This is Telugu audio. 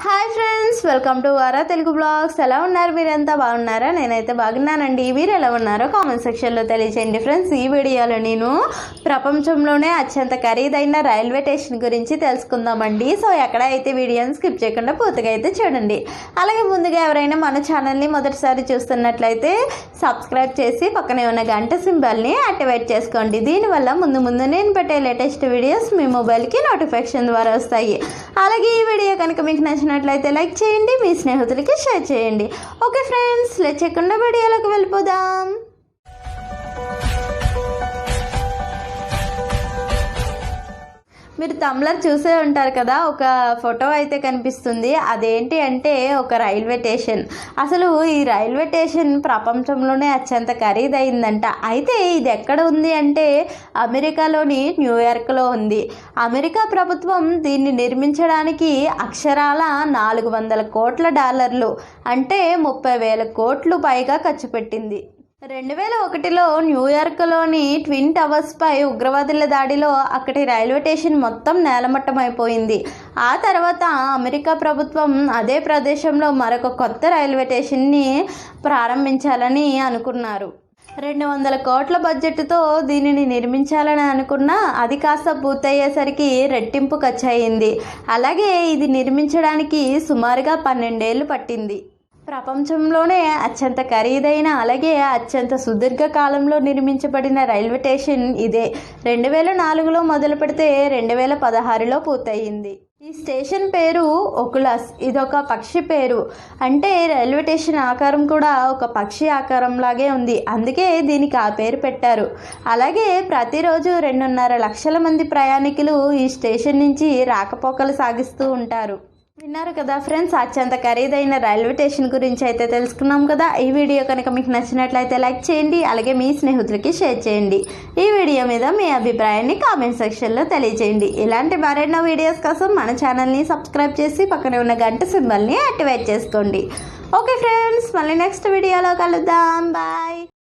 హాయ్ ఫ్రెండ్స్, వెల్కమ్ టు వారా తెలుగు బ్లాగ్స్. ఎలా ఉన్నారు? మీరంతా బాగున్నారా? నేనైతే బాగున్నానండి. మీరు ఎలా ఉన్నారో కామెంట్ సెక్షన్లో తెలియచేయండి ఫ్రెండ్స్. ఈ వీడియోలో నేను ప్రపంచంలోనే అత్యంత ఖరీదైన రైల్వే స్టేషన్ గురించి తెలుసుకుందామండి. సో ఎక్కడైతే వీడియోని స్కిప్ చేయకుండా పూర్తిగా అయితే చూడండి. అలాగే ముందుగా ఎవరైనా మన ఛానల్ని మొదటిసారి చూస్తున్నట్లయితే సబ్స్క్రైబ్ చేసి పక్కనే ఉన్న గంట సింబల్ని యాక్టివేట్ చేసుకోండి. దీనివల్ల ముందు నేను పెట్టే లేటెస్ట్ వీడియోస్ మీ మొబైల్కి నోటిఫికేషన్ ద్వారా వస్తాయి. అలాగే ఈ వీడియో కనుక మీకు నచ్చినట్లయితే లైక్ చేయండి, మీ స్నేహితులకి షేర్ చేయండి. ఓకే ఫ్రెండ్స్, లేట్ చేయకుండా వీడియోలోకి వెళ్ళిపోదాం. మీరు తమ్లర్ చూసే ఉంటారు కదా, ఒక ఫోటో అయితే కనిపిస్తుంది. అదేంటి అంటే ఒక రైల్వే స్టేషన్. అసలు ఈ రైల్వే స్టేషన్ ప్రపంచంలోనే అత్యంత ఖరీదైందంట. అయితే ఇది ఎక్కడ ఉంది అంటే అమెరికాలోని న్యూయార్క్లో ఉంది. అమెరికా ప్రభుత్వం దీన్ని నిర్మించడానికి అక్షరాల $400 కోట్ల అంటే 30,000 కోట్లు పైగా ఖర్చు పెట్టింది. 2001లో న్యూయార్క్లోని ట్విన్ టవర్స్పై ఉగ్రవాదుల దాడిలో అక్కడి రైల్వే స్టేషన్ మొత్తం నేలమట్టం అయిపోయింది. ఆ తర్వాత అమెరికా ప్రభుత్వం అదే ప్రదేశంలో మరొక కొత్త రైల్వే స్టేషన్ని ప్రారంభించాలని అనుకున్నారు. 200 కోట్ల బడ్జెట్తో దీనిని నిర్మించాలని అనుకున్నా అది కాస్త పూర్తయ్యేసరికి రెట్టింపు ఖర్చు అయింది. అలాగే ఇది నిర్మించడానికి సుమారుగా 12 ఏళ్ళు పట్టింది. ప్రపంచంలోనే అత్యంత ఖరీదైన అలాగే అత్యంత సుదీర్ఘ కాలంలో నిర్మించబడిన రైల్వే స్టేషన్ ఇదే. 2004లో మొదలు పెడితే 2016లో పూర్తయింది. ఈ స్టేషన్ పేరు ఒకులస్. ఇదొక పక్షి పేరు. అంటే రైల్వే స్టేషన్ ఆకారం కూడా ఒక పక్షి ఆకారం లాగే ఉంది, అందుకే దీనికి ఆ పేరు పెట్టారు. అలాగే ప్రతిరోజు 2.5 లక్షల మంది ప్రయాణికులు ఈ స్టేషన్ నుంచి రాకపోకలు సాగిస్తూ ఉంటారు. విన్నారు కదా ఫ్రెండ్స్, అత్యంత ఖరీదైన రైల్వే స్టేషన్ గురించి అయితే తెలుసుకున్నాం కదా. ఈ వీడియో కనుక మీకు నచ్చినట్లయితే లైక్ చేయండి, అలాగే మీ స్నేహితులకి షేర్ చేయండి. ఈ వీడియో మీద మీ అభిప్రాయాన్ని కామెంట్ సెక్షన్లో తెలియజేయండి. ఇలాంటి మరెన్నో వీడియోస్ కోసం మన ఛానల్ని సబ్స్క్రైబ్ చేసి పక్కనే ఉన్న గంట సింబల్ని యాక్టివేట్ చేసుకోండి. ఓకే ఫ్రెండ్స్, మళ్ళీ నెక్స్ట్ వీడియోలో కలుద్దాం. బాయ్.